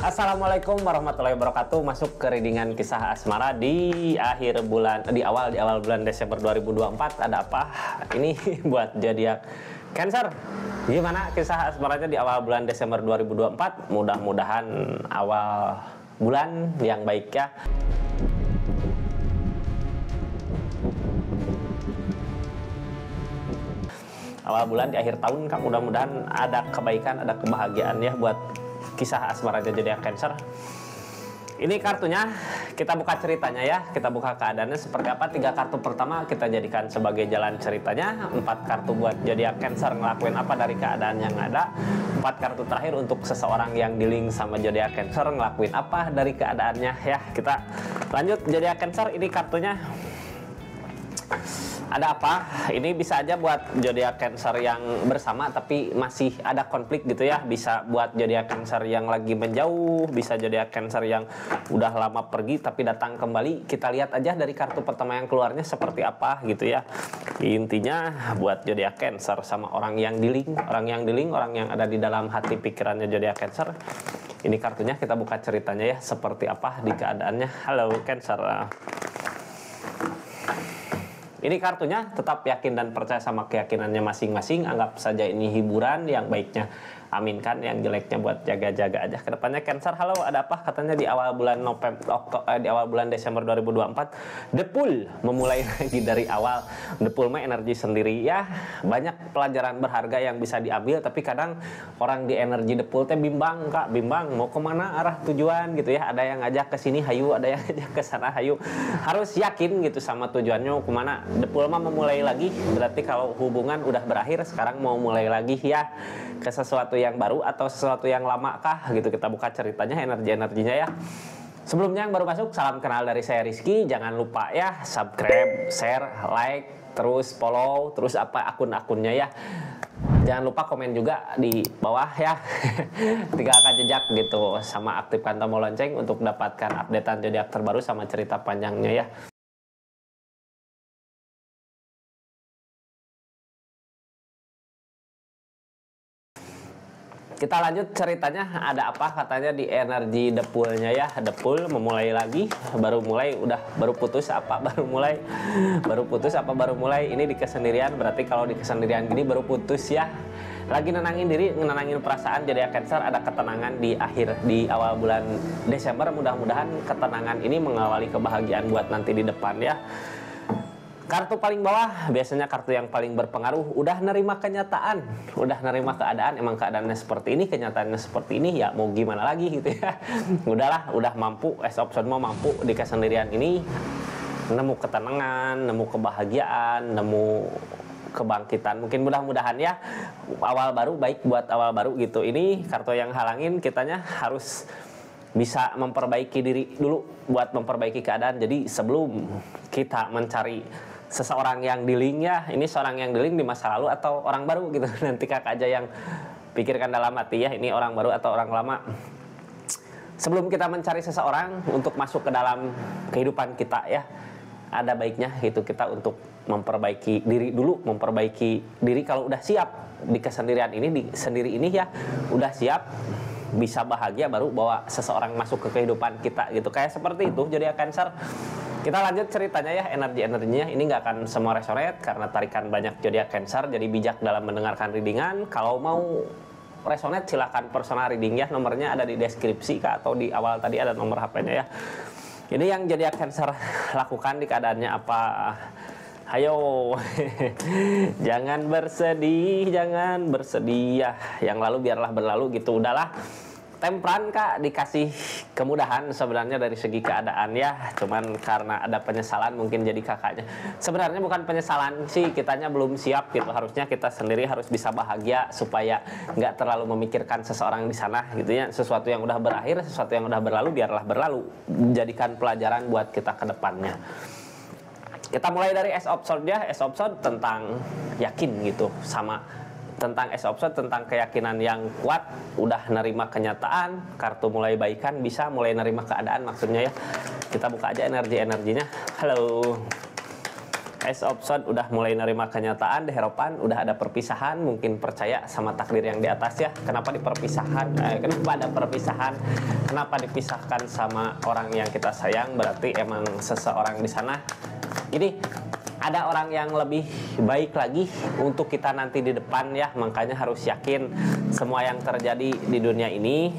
Assalamualaikum warahmatullahi wabarakatuh. Masuk ke readingan kisah asmara di akhir bulan, di awal bulan Desember 2024. Ada apa? Ini buat zodiak Cancer. Gimana kisah asmaranya di awal bulan Desember 2024? Mudah-mudahan awal bulan yang baik ya. Awal bulan di akhir tahun kan mudah-mudahan ada kebaikan, ada kebahagiaan ya buat kisah asmara zodiak Cancer. Ini kartunya, kita buka ceritanya ya, kita buka keadaannya seperti apa. 3 kartu pertama kita jadikan sebagai jalan ceritanya, 4 kartu buat zodiak Cancer ngelakuin apa dari keadaan yang ada, 4 kartu terakhir untuk seseorang yang di-link sama zodiak Cancer ngelakuin apa dari keadaannya ya. Kita lanjut zodiak Cancer. Ini kartunya ada apa? Ini bisa aja buat zodiak Cancer yang bersama tapi masih ada konflik gitu ya. Bisa buat zodiak Cancer yang lagi menjauh, bisa zodiak Cancer yang udah lama pergi tapi datang kembali. Kita lihat aja dari kartu pertama yang keluarnya seperti apa gitu ya. Intinya buat zodiak Cancer sama orang yang di-link, orang yang ada di dalam hati pikirannya zodiak Cancer. Ini kartunya, kita buka ceritanya ya seperti apa di keadaannya. Halo Cancer. Ini kartunya, tetap yakin dan percaya sama keyakinannya masing-masing. Anggap saja ini hiburan, yang baiknya aminkan, yang jeleknya buat jaga-jaga aja ke depannya Cancer. Halo, ada apa? Katanya di awal bulan di awal bulan Desember 2024, The Pool memulai lagi dari awal. The Pool mah energi sendiri ya. Banyak pelajaran berharga yang bisa diambil, tapi kadang orang di energi The Pool teh bimbang, Kak, bimbang mau kemana arah tujuan gitu ya. Ada yang ngajak ke sini hayu, ada yang ngajak ke sana hayu. Harus yakin gitu sama tujuannya mau kemana. The Pool mah memulai lagi, berarti kalau hubungan udah berakhir, sekarang mau mulai lagi ya ke sesuatu yang baru atau sesuatu yang lama kah gitu. Kita buka ceritanya, energinya ya. Sebelumnya yang baru masuk, salam kenal dari saya Rizky. Jangan lupa ya subscribe, share, like, terus follow, terus apa akun-akunnya ya. Jangan lupa komen juga di bawah ya. Tinggalkan jejak gitu, sama aktifkan tombol lonceng untuk dapatkan updatean zodiak terbaru sama cerita panjangnya ya. Kita lanjut ceritanya, ada apa katanya di energi The Pool-nya ya. The Pool memulai lagi, baru putus apa baru mulai. Ini di kesendirian, berarti kalau di kesendirian gini baru putus ya. Lagi nenangin diri, nenangin perasaan zodiak Cancer. Ada ketenangan di awal bulan Desember. Mudah-mudahan ketenangan ini mengawali kebahagiaan buat nanti di depan ya. Kartu paling bawah, biasanya kartu yang paling berpengaruh, udah nerima kenyataan, udah nerima keadaan, emang keadaannya seperti ini, kenyataannya seperti ini, ya mau gimana lagi gitu ya. Udahlah, udah mampu, option mau mampu di kesendirian ini, nemu ketenangan, nemu kebahagiaan, nemu kebangkitan. Mungkin mudah-mudahan ya, awal baru, baik buat awal baru gitu. Ini kartu yang halangin, kitanya harus bisa memperbaiki diri dulu buat memperbaiki keadaan. Jadi sebelum kita mencari seseorang yang di-link ya, ini seorang yang di-link di masa lalu atau orang baru gitu. Nanti kakak aja yang pikirkan dalam hati ya, ini orang baru atau orang lama. Sebelum kita mencari seseorang untuk masuk ke dalam kehidupan kita ya, ada baiknya gitu kita untuk memperbaiki diri dulu, memperbaiki diri. Kalau udah siap di kesendirian ini, di sendiri ini ya, udah siap, bisa bahagia, baru bawa seseorang masuk ke kehidupan kita gitu. Kayak seperti itu zodiak Cancer. Kita lanjut ceritanya ya, energinya ini nggak akan semua resonate karena tarikan banyak zodiak Cancer, jadi bijak dalam mendengarkan readingan. Kalau mau resonate silahkan personal reading ya, nomornya ada di deskripsi Kak, atau di awal tadi ada nomor HP-nya ya. Ini yang zodiak Cancer lakukan di keadaannya apa? Ayo, jangan bersedih ya. Yang lalu biarlah berlalu gitu, udahlah. Tempran Kak, dikasih kemudahan sebenarnya dari segi keadaan ya, cuman karena ada penyesalan mungkin jadi kakaknya. Sebenarnya bukan penyesalan sih, kitanya belum siap gitu. Harusnya kita sendiri harus bisa bahagia supaya nggak terlalu memikirkan seseorang di sana gitu ya. Sesuatu yang udah berakhir, sesuatu yang udah berlalu biarlah berlalu. Jadikan pelajaran buat kita ke depannya. Kita mulai dari Ace of Swords ya. Ace of Swords tentang yakin gitu, sama tentang Ace of Swords tentang keyakinan yang kuat, udah nerima kenyataan, kartu mulai baikan, bisa mulai nerima keadaan maksudnya ya. Kita buka aja energinya. Halo. Ace of Swords udah mulai nerima kenyataan di harapan, udah ada perpisahan, mungkin percaya sama takdir yang di atas ya. Kenapa di perpisahan? Kenapa ada perpisahan? Kenapa dipisahkan sama orang yang kita sayang? Berarti emang seseorang di sana ini ada orang yang lebih baik lagi untuk kita nanti di depan ya. Makanya harus yakin semua yang terjadi di dunia ini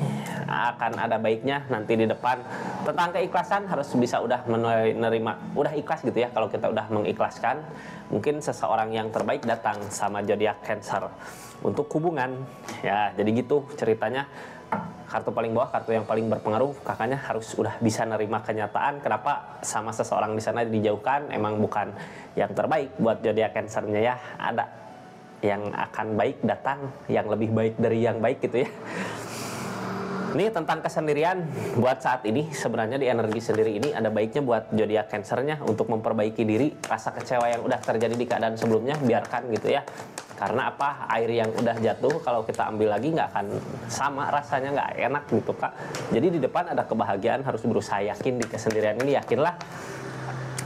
akan ada baiknya nanti di depan. Tentang keikhlasan harus bisa udah menerima, udah ikhlas gitu ya. Kalau kita udah mengikhlaskan, mungkin seseorang yang terbaik datang sama zodiak Cancer untuk hubungan ya. Jadi gitu ceritanya. Kartu paling bawah, kartu yang paling berpengaruh, kakaknya harus udah bisa nerima kenyataan kenapa sama seseorang di sana dijauhkan. Emang bukan yang terbaik buat zodiak Cancernya ya. Ada yang akan baik datang, yang lebih baik dari yang baik gitu ya. Ini tentang kesendirian buat saat ini. Sebenarnya di energi sendiri ini ada baiknya buat zodiak Cancernya untuk memperbaiki diri. Rasa kecewa yang udah terjadi di keadaan sebelumnya biarkan gitu ya. Karena apa, air yang udah jatuh kalau kita ambil lagi nggak akan sama rasanya, nggak enak gitu Kak. Jadi di depan ada kebahagiaan, harus berusaha yakin di kesendirian ini. Yakinlah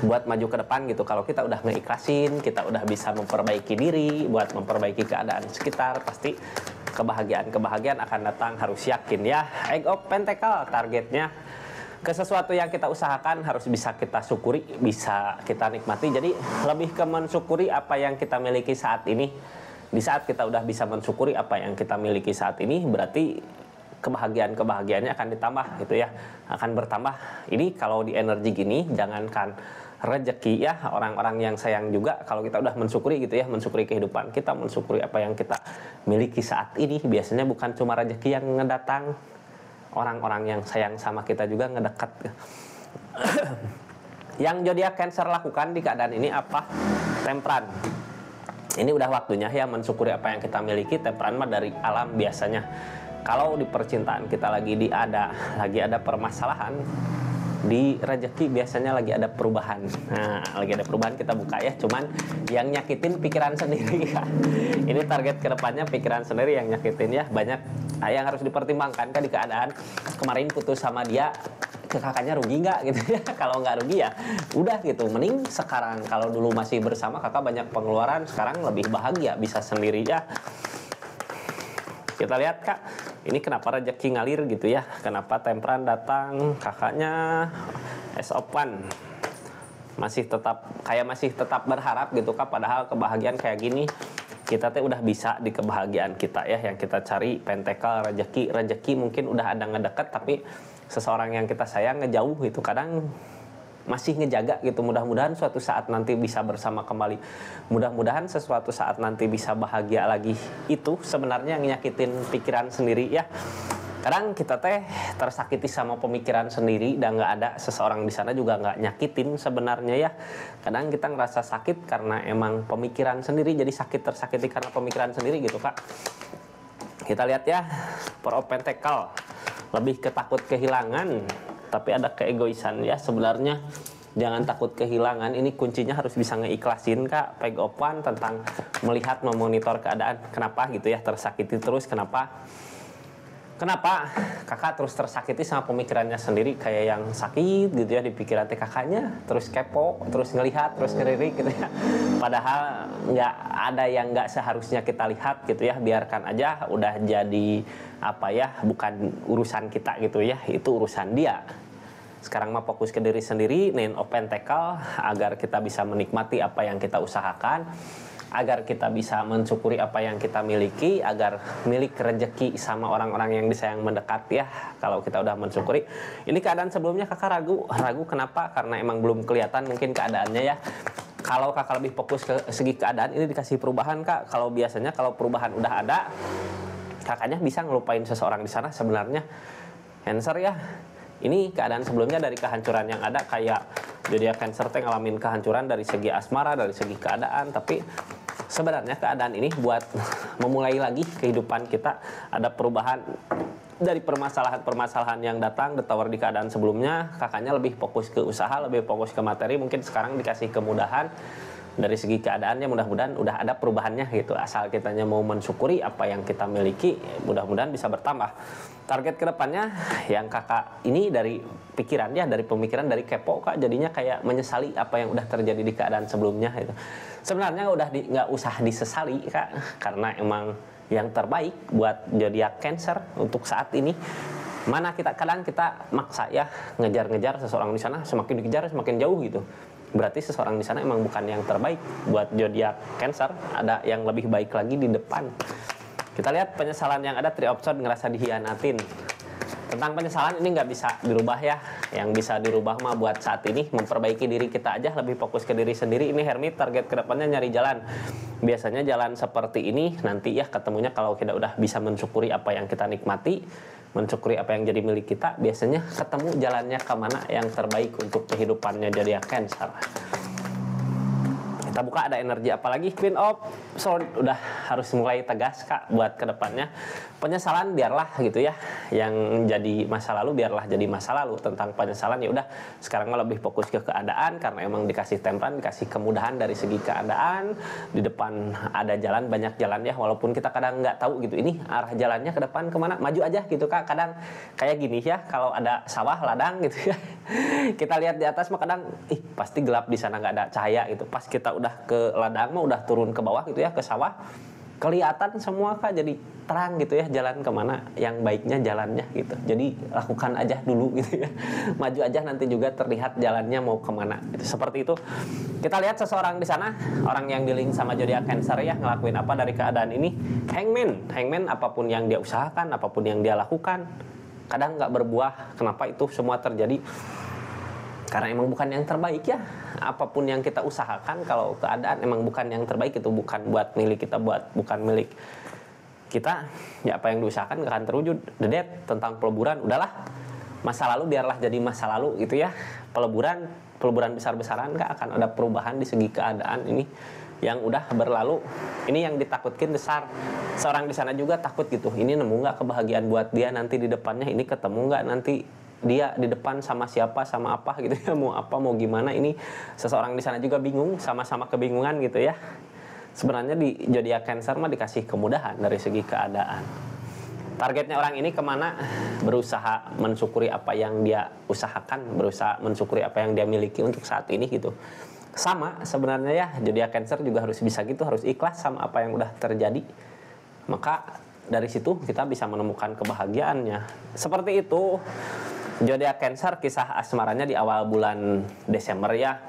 buat maju ke depan gitu. Kalau kita udah ngeikhlasin, kita udah bisa memperbaiki diri, buat memperbaiki keadaan sekitar, pasti kebahagiaan akan datang, harus yakin ya. Eight of Pentacles targetnya ke sesuatu yang kita usahakan harus bisa kita syukuri, bisa kita nikmati. Jadi lebih ke mensyukuri apa yang kita miliki saat ini. Di saat kita udah bisa mensyukuri apa yang kita miliki saat ini, berarti kebahagiaannya akan ditambah gitu ya, akan bertambah. Ini kalau di energi gini, jangankan rezeki ya, orang-orang yang sayang juga, kalau kita udah mensyukuri gitu ya, mensyukuri kehidupan kita, mensyukuri apa yang kita miliki saat ini, biasanya bukan cuma rezeki yang ngedatang, orang-orang yang sayang sama kita juga ngedekat. Yang zodiak Cancer lakukan di keadaan ini apa? Temperance. Ini udah waktunya ya mensyukuri apa yang kita miliki. Temperance mah dari alam biasanya. Kalau di percintaan kita lagi ada permasalahan, di rezeki biasanya lagi ada perubahan. Nah, lagi ada perubahan kita buka ya. Cuman yang nyakitin pikiran sendiri ya. Ini target kedepannya pikiran sendiri yang nyakitin ya. Banyak yang harus dipertimbangkan kan di keadaan kemarin putus sama dia. Ke kakaknya rugi nggak gitu ya. Kalau nggak rugi ya udah gitu, mending sekarang. Kalau dulu masih bersama kakak banyak pengeluaran, sekarang lebih bahagia bisa sendiri ya. Kita lihat Kak, ini kenapa rezeki ngalir gitu ya, kenapa Temperance datang, kakaknya Ace of Wands masih tetap berharap gitu Kak. Padahal kebahagiaan kayak gini kita teh udah bisa di kebahagiaan kita ya, yang kita cari Pentacle, rezeki mungkin udah ada ngedeket, tapi seseorang yang kita sayang ngejauh gitu, kadang masih ngejaga gitu. Mudah-mudahan suatu saat nanti bisa bersama kembali, mudah-mudahan sesuatu saat nanti bisa bahagia lagi. Itu sebenarnya yang nyakitin pikiran sendiri ya. Kadang kita teh tersakiti sama pemikiran sendiri, dan nggak ada seseorang di sana juga nggak nyakitin sebenarnya ya. Kadang kita ngerasa sakit karena emang pemikiran sendiri, jadi tersakiti karena pemikiran sendiri gitu Kak. Kita lihat ya, Four of Pentacles lebih ketakut kehilangan, tapi ada keegoisan ya. Sebenarnya jangan takut kehilangan, ini kuncinya harus bisa ngeikhlasin Kak. Page of Wands tentang melihat, memonitor keadaan. Kenapa gitu ya tersakiti terus, kenapa kakak terus tersakiti sama pemikirannya sendiri, kayak yang sakit gitu ya di pikiran kakaknya, terus kepo, terus ngelihat, terus ngeririk gitu ya. Padahal nggak ada yang nggak seharusnya kita lihat gitu ya, biarkan aja, udah jadi apa ya, bukan urusan kita gitu ya, itu urusan dia. Sekarang mah fokus ke diri sendiri, Nine of Pentacles, agar kita bisa menikmati apa yang kita usahakan, agar kita bisa mensyukuri apa yang kita miliki, agar milik rezeki sama orang-orang yang disayang mendekat ya. Kalau kita udah mensyukuri. Ini keadaan sebelumnya kakak ragu kenapa? Karena emang belum kelihatan mungkin keadaannya ya. Kalau kakak lebih fokus ke segi keadaan, ini dikasih perubahan Kak. Kalau biasanya kalau perubahan udah ada, kakaknya bisa ngelupain seseorang di sana. Sebenarnya Cancer ya, ini keadaan sebelumnya dari kehancuran yang ada, kayak zodiak Cancer teh ngalamin kehancuran dari segi asmara, dari segi keadaan. Tapi sebenarnya keadaan ini buat memulai lagi kehidupan kita, ada perubahan dari permasalahan-permasalahan yang datang. The Tower di keadaan sebelumnya kakaknya lebih fokus ke usaha, lebih fokus ke materi. Mungkin sekarang dikasih kemudahan dari segi keadaannya mudah-mudahan udah ada perubahannya gitu. Asal kitanya mau mensyukuri apa yang kita miliki, mudah-mudahan bisa bertambah. Target kedepannya yang kakak ini dari pikirannya, dari pemikiran, dari kepo kak, jadinya kayak menyesali apa yang udah terjadi di keadaan sebelumnya gitu. Sebenarnya udah nggak usah disesali kak, karena emang yang terbaik buat zodiak Cancer untuk saat ini. Mana kadang kita maksa ya ngejar-ngejar seseorang di sana, semakin dikejar semakin jauh gitu. Berarti seseorang di sana emang bukan yang terbaik buat zodiak Cancer. Ada yang lebih baik lagi di depan. Kita lihat penyesalan yang ada, Three of Swords, ngerasa dihianatin. Tentang penyesalan ini nggak bisa dirubah ya. Yang bisa dirubah mah buat saat ini memperbaiki diri kita aja, lebih fokus ke diri sendiri. Ini Hermit, target kedepannya nyari jalan. Biasanya jalan seperti ini nanti ya ketemunya kalau kita udah bisa mensyukuri apa yang kita nikmati, mensyukuri apa yang jadi milik kita, biasanya ketemu jalannya kemana yang terbaik untuk kehidupannya zodiak Cancer. Kita buka ada energi apalagi, Queen of Swords udah harus mulai tegas kak buat kedepannya. Penyesalan biarlah gitu ya, yang jadi masa lalu biarlah jadi masa lalu. Tentang penyesalan ya udah, sekarang mah lebih fokus ke keadaan karena emang dikasih temperan, dikasih kemudahan dari segi keadaan. Di depan ada jalan, banyak jalan ya, walaupun kita kadang nggak tahu gitu ini arah jalannya ke depan kemana, maju aja gitu kak. Kadang kayak gini ya, kalau ada sawah ladang gitu ya, kita lihat di atas mah kadang pasti gelap di sana, nggak ada cahaya gitu. Pas kita udah ke ladang mah udah turun ke bawah gitu ya, ke sawah, kelihatan semua kak, jadi terang gitu ya jalan kemana yang baiknya jalannya gitu. Jadi lakukan aja dulu gitu ya, maju aja nanti juga terlihat jalannya mau kemana gitu. Seperti itu. Kita lihat seseorang di sana, orang yang di link sama zodiak Cancer ya, ngelakuin apa dari keadaan ini. Hangman apapun yang dia usahakan, apapun yang dia lakukan kadang nggak berbuah. Kenapa itu semua terjadi? Karena emang bukan yang terbaik ya. Apapun yang kita usahakan, kalau keadaan emang bukan yang terbaik, itu bukan buat milik kita, bukan milik kita, ya apa yang diusahakan gak akan terwujud. The Death, tentang peleburan, udahlah masa lalu biarlah jadi masa lalu gitu ya. Peleburan besar-besaran gak akan ada perubahan di segi keadaan ini yang udah berlalu. Ini yang ditakutkin besar. Seorang di sana juga takut gitu, ini nemu nggak kebahagiaan buat dia nanti di depannya, ini ketemu nggak nanti dia di depan sama siapa, sama apa gitu ya, mau apa, mau gimana. Ini seseorang di sana juga bingung, sama-sama kebingungan gitu ya. Sebenarnya di zodiak Cancer mah dikasih kemudahan dari segi keadaan. Targetnya orang ini kemana? Berusaha mensyukuri apa yang dia usahakan, berusaha mensyukuri apa yang dia miliki untuk saat ini gitu. Sama sebenarnya ya, zodiak Cancer juga harus bisa gitu, harus ikhlas sama apa yang udah terjadi. Maka dari situ kita bisa menemukan kebahagiaannya. Seperti itu zodiak Cancer, kisah asmaranya di awal bulan Desember ya.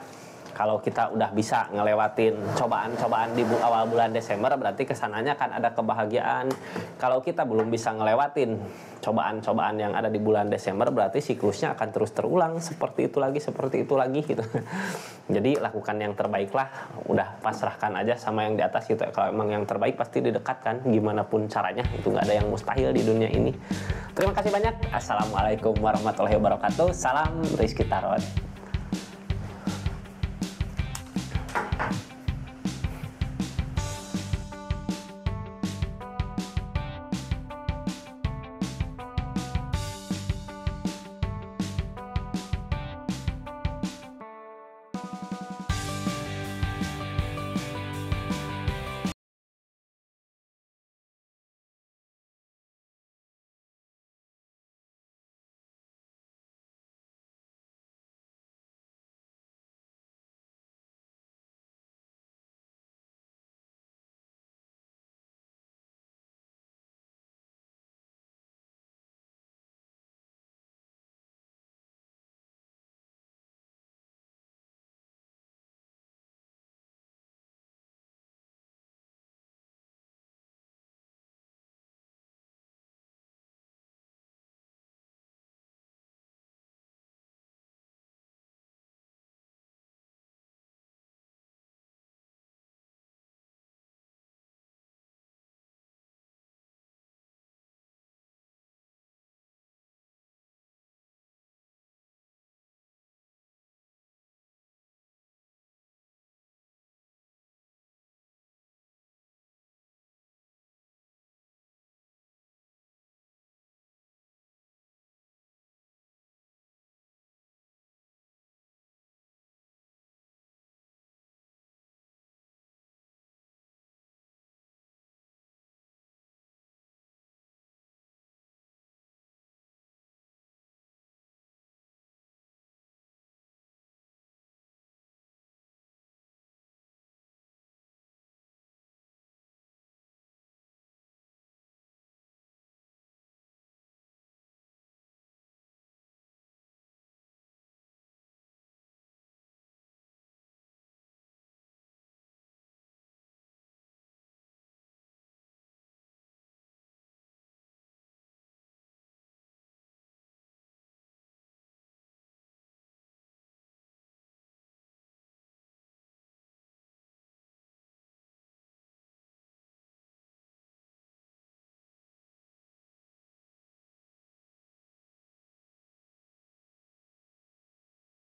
Kalau kita udah bisa ngelewatin cobaan-cobaan di awal bulan Desember, berarti kesananya kan ada kebahagiaan. Kalau kita belum bisa ngelewatin cobaan-cobaan yang ada di bulan Desember, berarti siklusnya akan terus terulang seperti itu lagi gitu. Jadi lakukan yang terbaik lah, udah pasrahkan aja sama yang di atas gitu. Kalau emang yang terbaik pasti didekatkan, gimana pun caranya, itu nggak ada yang mustahil di dunia ini. Terima kasih banyak. Assalamualaikum warahmatullahi wabarakatuh. Salam Rizky Tarot.